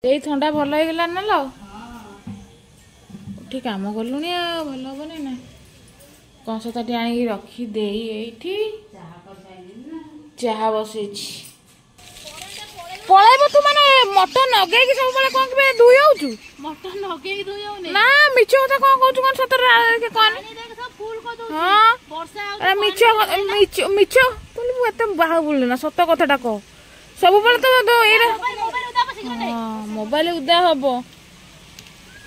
ଏଇ ଥଣ୍ଡା ଭଲ ହେଇଗଲା ନା ଲ ଉଠି କାମ କଲୁଣି ଆଉ ଭଲ ହବନି ନା କଂସତାଟି ଆଣିକି ରଖି ଦେଇ ଏଇଠି ଚାହା ବସେଇଛି ପଳେଇବ ତୁ ମାନେ ମଟର ନଗେଇକି ସବୁବେଳେ କଣ କେବେ ଧୋଇ ହଉଛୁ ମଟର ନଗେଇକି ଧୋଇ ହଉନି ନା ମିଛ କଥା କଣ କହୁଛୁ କଣ ସତରେ କହନି ହଁ ମିଛ ମିଛ କହିଲି ମୁଁ ଏତେ ବାହା ବୁଲିନି ନା ସତ କଥାଟା କହ ସବୁବେଳେ ତ ଏଇଟା ମୋବାଇଲ ଉଦା ହବ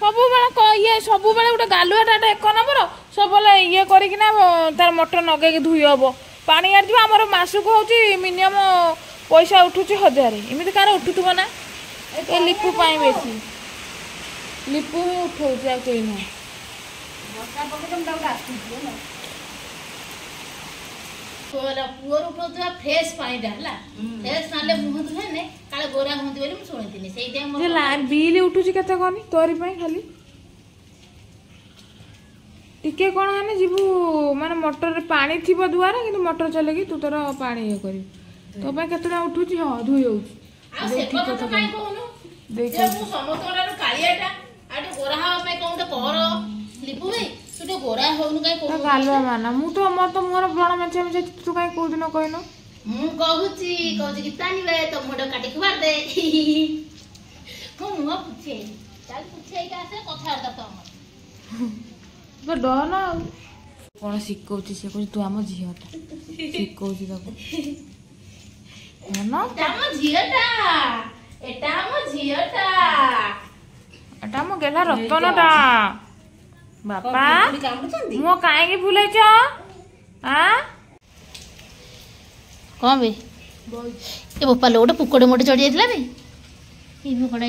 ସବୁବେଳେ ଇଏ ସବୁବେଳେ ଗୋଟେ ଗାଲୁଆଟା ଏକ ନମ୍ବର ସବୁବେଳେ ଇଏ କରିକିନା ତାର ମଟର ନଗେଇକି ଧୋଇ ହବ ପାଣି ଆଣିଯିବ ଆମର ମାସକୁ ହଉଛି ମିନିମମ ପଇସା ଉଠୁଛି 1000 ଏମିତି କାହାର ଉଠୁଥିବ ନା ଏ ଲିପୁ ପାଇଁ ବେଶୀ ଲିପୁ ହିଁ ଉଠଉଛି ଆଉ କେହି ନୁହଁ ପୁଅର ଉଠଉଥିବା ଫ୍ରେଶ ପାଣିଟା ହେଲା ଫ୍ରେଶ ପାଣିରେ ମୁହଁ ଧୁଏନେ କାଳେ ଗୋରା ହୁଅନ୍ତି ବୋଲି ମୁଁ ଶୁଣିଥିଲି ସେଇଥିପାଇଁ ବିଲ୍ ଉଠୁଛି କେତେ କହନି ତୋରି ପାଇଁ ଖାଲି ଟିକେ କଣ ମାନେ ଯିବୁ ମାନେ ମଟରରେ ପାଣି ଥିବ ଦୁଆରେ କିନ୍ତୁ ମଟର ଚଲେଇକି ତୁ ତୋର ପାଣି ଇଏ କରିବୁ ତୋ ପାଇଁ କେତେ ଟଙ୍କା ଉଠୁଛି ହଁ ଧୋଇ ହଉଛି ଆଉ ସେ କଥା ତ କାଇଁ କହୁନୁ ଯେ ମୁଁ ସମସ୍ତଙ୍କଠାରୁ କାଳିଆଟା ଆଉ ଟିକେ ଗୋରା ହବା ପାଇଁ କଣ ଗୋଟେ କର ଲିପୁ ଭାଇ ତୁ ଟିକେ ଗୋରା ହଉନୁ କାଇଁ କହୁନୁ ଗାଲୁଆ ମାନା ମୁଁ ତ ମୋର ତ ମୁହଁର ବ୍ରଣ ମେଞ୍ଚା ମେଞ୍ଚା ତୁ କାଇଁ କୋଉଦିନ କହିନୁ ମୁଁ କହୁଛି ଗୀତା ଆଣିବେ ତ ମୁହଁଟା କାଟିକି ମାରିଦେ ମୋ ମୁହଁ ପୁଛେଇ ଚାଲ ପୁଛେଇକି ଆସେ କଥାବାର୍ତ୍ତା ତ ଆମର ଡର ନା ଆଉ କଣ ଶିଖଉଛି ସେ କହୁଛି ତୁ ଆମ ଝିଅଟା ଶିଖଉଛି ତାକୁ ଆମ ଝିଅଟା ଏଟା ଆମ ଝିଅଟା ଏଟା ଆମ ଗେଲା ରତନଟା ବାପା ମୁହଁ କାହିଁକି ଫୁଲେଇଛ କଣ ବେ ଏ ବୋପାଲୋ ଗୋଟେ ପୁକଟେ ମୋଟେ ଚଢି ଯାଇଥିଲା ବେ ଏଇ ପୁକଟା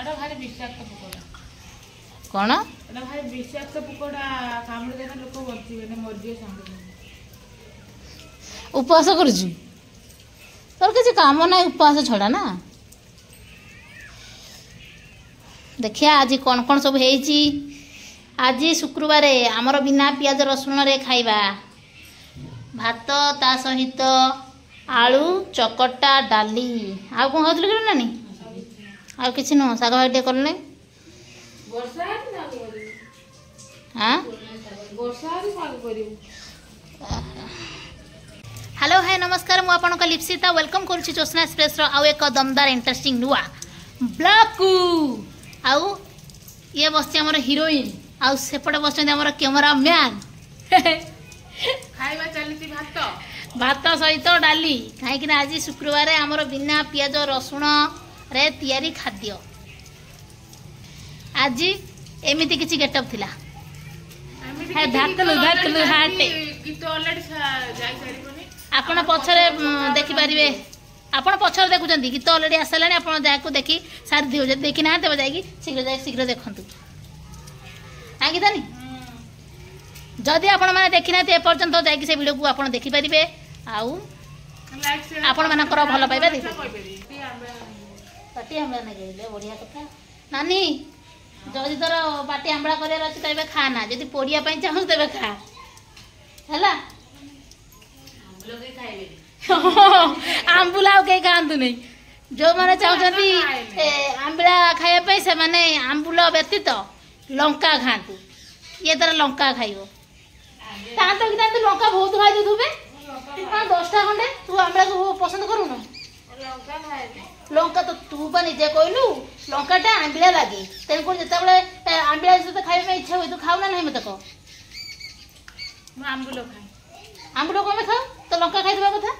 ଏଟା ଭାରି ବିଷାକ୍ତ ପୁକଟା କଣ ଏଟା ଭାରି ବିଷାକ୍ତ ପୁକଟା କାମୁଡ଼ି ଦେଲେ ଲୋକ ବଞ୍ଚିବେନି ମରିଯିବେ ସାଙ୍ଗେ ଉପବାସ କରୁଛୁ ତୋର କିଛି କାମ ନାହିଁ ଉପବାସ ଛଡ଼ା ନା ଦେଖିଆ ଆଜି କ'ଣ କ'ଣ ସବୁ ହେଇଛି ଆଜି ଶୁକ୍ରବାରେ ଆମର ବିନା ପିଆଜ ରସୁଣରେ ଖାଇବା ଭାତ ତା ସହିତ ଆଳୁ ଚକଟା ଡାଲି ଆଉ କ'ଣ ଖାଉଥିଲୁ କି ନାନି ଆଉ କିଛି ନୁହଁ ଶାଗ ଭାଗ ଟିକେ କଲୁ ନାହିଁ हेलो हाय नमस्कार मु आपन का लिप्सिता वेलकम करुछि जोस्ना एक्सप्रेस रो आउ एक दमदार इंटरेस्टिंग नुआ ब्लॉग को आउ ये बसछि हमर हीरोइन आउ सेपटे बसछन हमर कैमरामैन खाइबा चलिति भात सहित डाली काहेकि आज शुक्रवार हमर बिना पियाज रसुण रे तयारी खाद्य आज एमिति किछि गेटअप थिला आपण पछरे देखि पारिबे आपण पछरे देखुचंती गीत ऑलरेडी आसलानी आपण जाको देखि सारी दियो जे देखि ना तबे जाई शीघ्र देखंतु आ गीतानी जदि आपण माने देखि ना ते पर्यंत जाई से वीडियो को आपण देखि पारिबे आउ आपण मानकर भलो पाइबा देखि पाटी हमरा ने गइले बढ़िया कथा नानी जदि तोर बाटी आंबळा करे रछि तबे खा ना जदि पोडिया पई चाहू तबे खा हैला आंबुला के खाइबे आंबुला के खांतु नहीं जो माने चाहउछंती आंबळा खाया पई से माने आंबुला व्यतीत लंका खांतु ये तरह लंका खाइबो ता तो कि तू लंका बहुत खाइ दुबे हां 10टा खंडे तू आंबळा को पसंद करूनो लंका खाए लंका तो तू बा निजे कहलु लंकाटा आंबिला लागे तेन को जता बळे आंबिला से खाइ में इच्छा होय तू खाउ ना नहीं मत को आंबुलो खाए आंबुलो को में खाओ तो लंका खाइ देबा कथा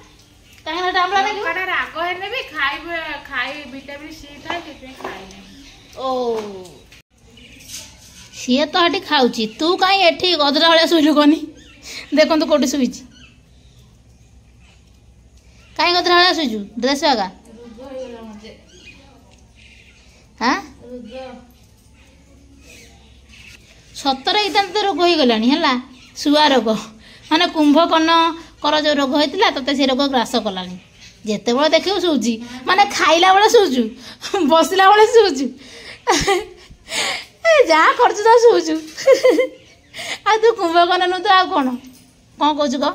काहे ना आंबला लागे कड़ा राग हेने भी खाइ विटामिन सी थाए केते खाइ ओ सी तो हटी खाउची तू काई एठी गदरा हळे सुइलु कोनी देखन तो कोठी सुइची काई गदरा हळे सुइजु ड्रेस वागा हाँ सतर इतना तो रोग हो गलानी है शुआ रोग माने कुंभकर्ण कर जो रोग होता तोते से रोग ग्रास कलानी जिते बड़े देख शुची माने खाइला बेले शुचु बसला बेले शुचु जहाँ कर शुचु आ तू कुंभकर्ण नु तो आ कौन कौन कहू कह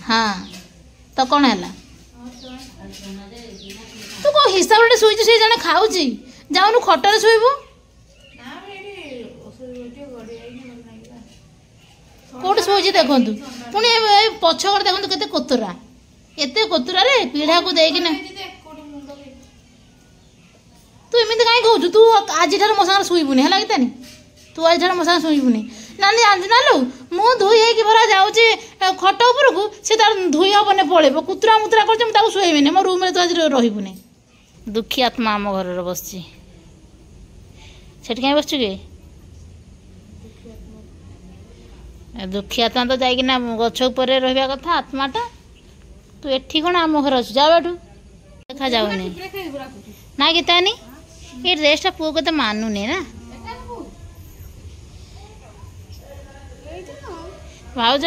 हाँ तो कौन है ତୁ କୋଉ ହିସାବରେ ଶୋଇଛୁ ସେ ଜଣେ ଖାଉଛି ଯାଉନୁ ଖଟରେ ଶୋଇବୁ କୋଉଠି ଶୋଇଛି ଦେଖନ୍ତୁ ପୁଣି ପଛ ଘରେ ଦେଖନ୍ତୁ କେତେ କୋତରା ଏତେ କୋତରାରେ ପିଢାକୁ ଦେଇକିନା ତୁ ଏମିତି କାହିଁ କହୁଛୁ ତୁ ଆଜିଠାରୁ ମୋ ସାଙ୍ଗରେ ଶୋଇବୁନି ହେଲା କି ତାନି ତୁ ଆଜିଠାରୁ ମୋ ସାଙ୍ଗରେ ଶୋଇବୁନି ନାନୀ ଜାଣିଛୁ ନା ଲୋ ମୁଁ ଧୋଇ ହେଇକି ଭରା ଯାଉଛି ଖଟ ଉପରକୁ ସେ ତାର ଧୋଇ ହବନି ପଳେଇବ କୁତୁରା ମୁତୁରା କରୁଛି ମୁଁ ତାକୁ ଶୋଇବିନି ମୋ ରୁମ୍ରେ ତୁ ଆଜି ରହିବୁନି ଦୁଃଖୀ ଆତ୍ମା ଆମ ଘରରେ ବସିଛି ସେଠି କାହିଁ ବସିଛୁ କି ଦୁଃଖୀ ଆତ୍ମା ତ ଯାଇକିନା ଗଛ ଉପରେ ରହିବା କଥା ଆତ୍ମାଟା ତୁ ଏଠି କ'ଣ ଆମ ଘରେ ଅଛୁ ଯାଉ ଏଠୁ ଦେଖାଯାଉନି ନା ଗୀତାନି ଏ ଡ୍ରେସ୍ଟା ପୁଅକୁ ତ ମାନୁନି ନା ଭାଉଜ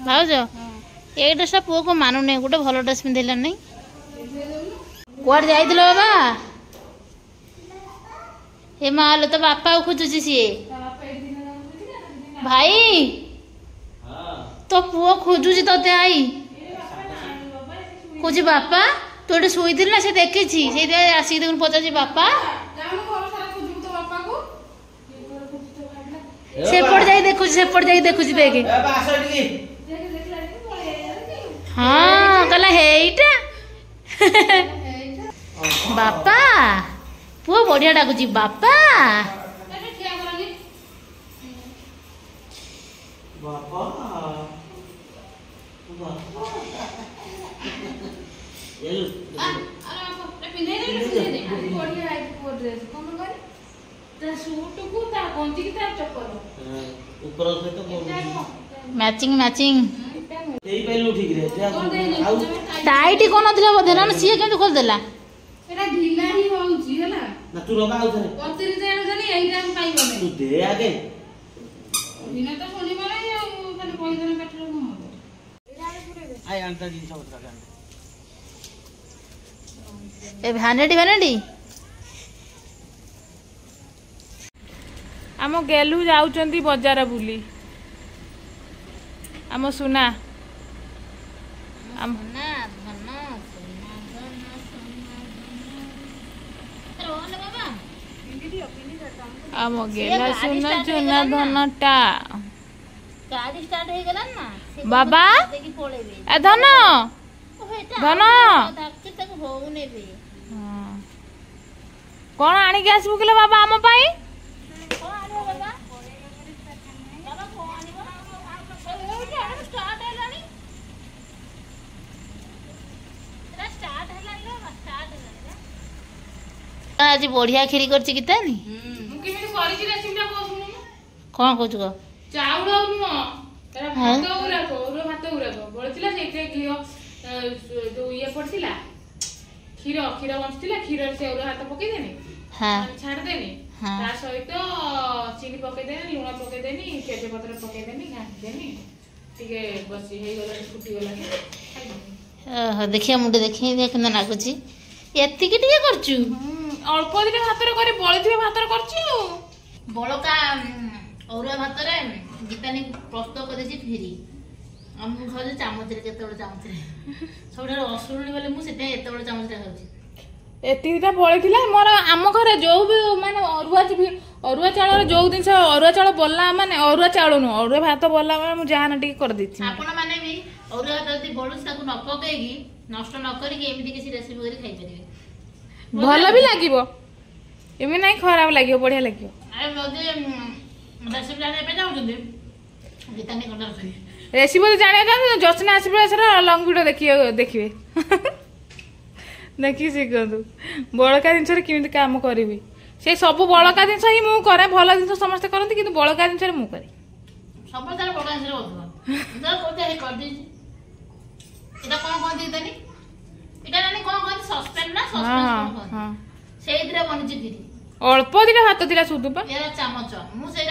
ଭାଉଜ ଏଇ ଡ୍ରେସ୍ଟା ପୁଅକୁ ମାନୁନି ଗୋଟେ ଭଲ ଡ୍ରେସ୍ ପିନ୍ଧେଇଲାନି କୁଆଡ଼େ ଯାଇଥିଲ ବାବା ଏ ମାଲୋ ତ ବାପାକୁ ଖୋଜୁଛି ସିଏ ଭାଇ ତୋ ପୁଅ ଖୋଜୁଛି ତତେ ଆଇ କହୁଛି ବାପା ତୁ ଏଠି ଶୋଇଥିଲି ନା ସେ ଦେଖିଛି ସେଇଥିପାଇଁ ଆସିକି ଦେଖୁନ ପଚାରୁଛି ବାପା ସେପଟେ ଯାଇ ଦେଖୁଛି ଦେଖେ ହଁ କହିଲା ହେଇଟା ବାପା ପୁଅ ବଢିଆ ଡାକୁଛି ବାପା ମ୍ୟାଚିଂ ମ୍ୟାଚିଂ टाइट कौन नथिला बोधे ना सी केमति खोल देला एटा ढिला ही होउची हला ना तू लगा आउ थरे पतिरी देण जनी एही टाइम पाइबो तू दे आगे बिना तो सोनी मारे खाली पैसा न काटलो न आय अंता दिन सब लगा ए भानेडी आम गेलु जाउचंती बाजार बुली आम सुना आम गेला सुना चुना धनटा गाड़ी स्टार्ट हो गेला ना बाबा देखि पळेबे ए धन धन तक होउने बे हां कोन आनी के आसबु केला बाबा आम पाई कोन आनी बाबा बाबा कोन आनी स्टार्ट हेलानी स्टार्ट हेलानी स्टार्ट हेलानी आज बढ़िया खीरी करछि कितानी कौन कौच चाउल भात गुराक भात गुराक बळिला से जो ये पड़ता क्षीर क्षीर बचला क्षीर से भात पकईदेनी छाड़देनी सहित चीनी पकईदेनी लुण पकईदेनी तेजपत्र पकईदेनी घाटीदेनी टे बस फुटीगला देखिए मुझे देखिए कि लगुच एतिक करचु अल्प दिन भात बड़ी भात कर बड़का अरुआ भात गीतानी प्रस्तुत कर फिरी मुझे खाऊ चामच चामच सब असुरुणी बोले मुझे चामच खाऊँ एतिटा बड़ी मोर आम घर जो भी माने अरुआ चाउल जो जिन अरुआ चाउल बल्ला माने अरुआ चाउल नुह अरुआ भात बल्ला मुझे जहाँ टी कर आपण मैंने भी अरुआ भात जब बड़ुची न पकईकी नष्ट न करके किसी रेसिपी कर खाई पारे भल भी लगे एमि ना खराब लगे बढ़िया लगे रेसिपी तो जाने जसना आशीर्वाद लंग भिडियो देखिए देखिए शिखु बड़का जिन केमी कम करी से सब बड़का जिन ही मुझे करे भल जिन समस्त करती कि बड़का जिन मुझे अल्प दिन भात दिला सुधु चामच मुझे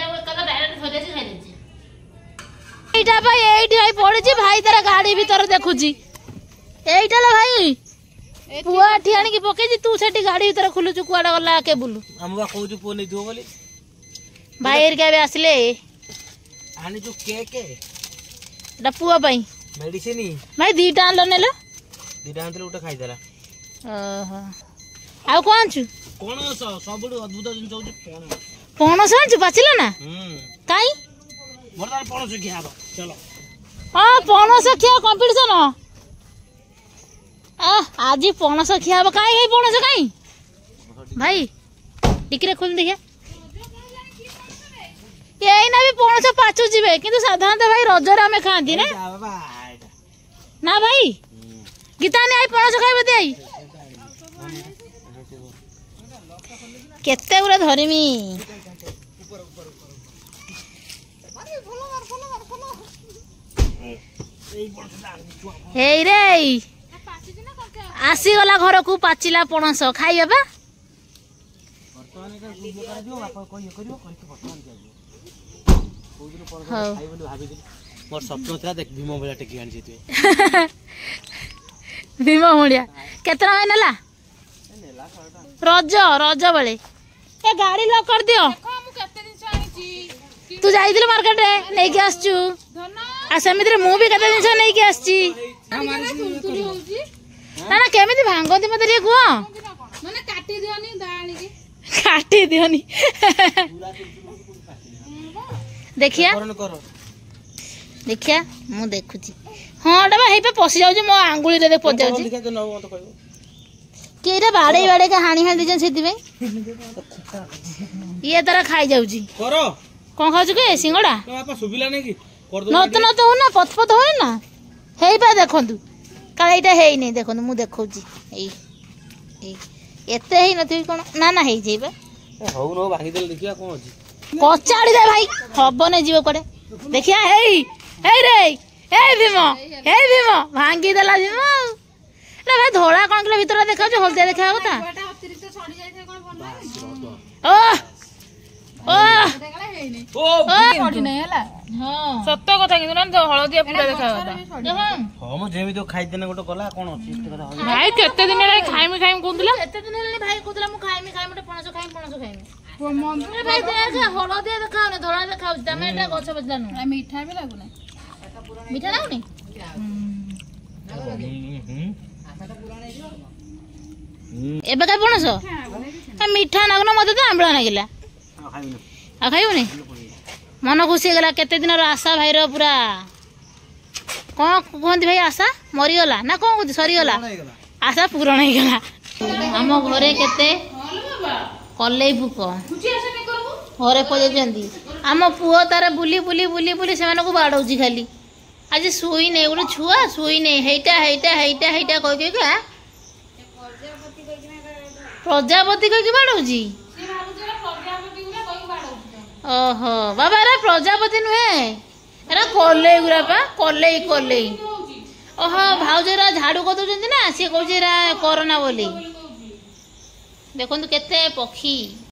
भाई तार गाड़ी भीतर देखुची एटा भाई पुआ एठी आनी पकई तू से गाड़ी भीतर खुलुचु कुआडा गला के बुलु हमवा कहू पो नै दियो बोली भाई एरिका बे आसले आनी जो केक एटा पुआ भाई मेडिसिन भाई दीटा आनलो नेलो ଦିଟା ଆଣିଥିଲେ ଗୋଟେ ଖାଇଦେଲା। ଓହୋ ଆଉ କଣ ଆଣିଛୁ? ପଣସ ସବୁଠୁ ଅଦ୍ଭୁତ ଜିନିଷ ହଉଛି ପଣସ। ପଣସ ଆଣିଛୁ ପାଚିଲା ନା କାଇଁ? ବର୍ତ୍ତମାନ ପଣସ ଖିଆ ହବ ଚଲ। ହଁ ପଣସ ଖିଆ କମ୍ପିଟିସନ ଆଜି ପଣସ ଖିଆ ହବ। କାଇଁ ହେଇ ପଣସ କାଇଁ ଭାଇ ଟିକିରେ ଖୋଲି ଦେଖିଆ। ଏଇନା ବି ପଣସ ପାଚୁ ଯିବେ କିନ୍ତୁ ସାଧାରଣତଃ ଭାଇ ରଜରେ ଆମେ ଖାଆନ୍ତି ନା ନା ଭାଇ? ଗୀତା ନେ ଆଇ ପଣସ ଖାଇବେ ଦେ ଆଇ କେତେ ଗୁରା ଧରିମି। ହେଇ ରେ ଆସିଗଲା ଘରକୁ ପାଚିଲା ପଣସ ଖାଇବେ ବା। ମୋର ସ୍ୱପ୍ନ ଥିଲା ଦେଖ ଭୀମ ଭଳିଆ ଟେକି ଆଣି ସେଥିପାଇଁ। ଭୀମ ଭଳିଆ କେତେ ଟଙ୍କା ନେଲା? ରଜ ବେଳେ ଏ ଗାଡି ଲକ୍ କରିଦିଅ। ତୁ ଯାଇଥିଲୁ ମାର୍କେଟରେ ନେଇକି ଆସିଛୁ ଆଉ ସେମିତିରେ ମୁଁ ବି କେତେ ଜିନିଷ ନେଇକି ଆସିଛି। ନା ନା କେମିତି ଭାଙ୍ଗନ୍ତି ମତେ ଟିକେ କୁହ। କାଟି ଦିଅନି ଦେଖିଆ ଦେଖିଆ ମୁଁ ଦେଖୁଛି। ହଁ ଏଟା ବା ହେଇପା ପଶି ଯାଉଛି ମୋ ଆଙ୍ଗୁଳିରେ ଦେଖ ପଶି ଯାଉଛି। କିଏ ଏଇଟା ବାଡେଇ ବାଡେଇକା ହାଣି ହାଣି ଦେଇଛନ୍ତି ସେଥିପାଇଁ ଇଏ ତାର ଖାଇ ଯାଉଛି। କଣ ଖାଉଛୁ କି ସିଙ୍ଗଡା? ନତ ନତ ହଉ ନା ପଥ ପଥ ହଉନି ନା ହେଇପା ଦେଖନ୍ତୁ କାଳେ ଏଇଟା ହେଇନି ଦେଖନ୍ତୁ ମୁଁ ଦେଖଉଛି। ଏଇ ଏତେ ହେଇନଥିବି କଣ ନା ନା ହେଇଯାଇ ବା କଚାଡି ଦେ ଭାଇ ହବନି ଯିବ କୁଆଡେ ଦେଖିଆ। ହେଇ ରେ ହେଇ ଭୀମ ଭାଙ୍ଗି ଦେଲା ଭୀମ। ଭାଇ ଧଳା କଣ କିଲୋ ଭିତରେ ଦେଖାଉଛି ହଳଦିଆ ଦେଖା କଥା। ସତ କଥା କିନ୍ତୁ ନା ହଳଦିଆ ପୁରା ଦେଖା କଥା। ଖାଇଦେନେ ଗୋଟେ କଲା କଣ ଅଛି ଭାଇ କେତେ ଦିନ ହେଲାଣି ଖାଇମି କହୁଥିଲା। କେତେ ଦିନ ହେଲାଣି ଭାଇ କହୁଥିଲା ମୁଁ ଖାଇମି ଗୋଟେ ପଣସ ଖାଇମି ଭାଇ ହଳଦିଆ ଦେଖାଉନି ଧଳା ଦେଖାଉଛି। ତମେ ଏଟା ଗଛ ବସିଲା ନୁହଁ ମିଠା ବି ଲାଗୁନି। ମିଠା ଲାଗୁନି ଏବେ କାଇଁ ପଣସ ମିଠା ଲାଗୁନ ମତେ ତ ଆମ୍ବିଳା ଲାଗିଲା। ଆଉ ଖାଇବୁନି ମନ ଖୁସି ହେଇଗଲା। କେତେ ଦିନର ଆଶା ଭାଇର ପୁରା କଣ କୁହନ୍ତି ଭାଇ ଆଶା ମରିଗଲା ନା କଣ କୁହନ୍ତି ସରିଗଲା ଆଶା ପୂରଣ ହେଇଗଲା। ଆମ ଘରେ କେତେ କଲେଇ ପୋକ ଘରେ ପଳେଇଛନ୍ତି। ଆମ ପୁଅ ତାର ବୁଲି ବୁଲି ବୁଲି ବୁଲି ସେମାନଙ୍କୁ ବାଡଉଛି ଖାଲି। ଆଜି ଶୋଇ ନେଇ ଗୋଟେ ଛୁଆ ଶୋଇ ନେଇ ହେଇଟା କହିକା ପ୍ରଜାପତି କହିକି ବାଡଉଛି। ଓହୋ ବାବା ଏରା ପ୍ରଜାପତି ନୁହେଁ ଏରା କଲେଇ ଗୁରା ପା କଲେଇ। ଓହୋ ଭାଉଜ ଏରା ଝାଡୁ କରିଦଉଛନ୍ତି ନା ସିଏ କହୁଛି ଏରା କରନା ବୋଲି। ଦେଖନ୍ତୁ କେତେ ପକ୍ଷୀ।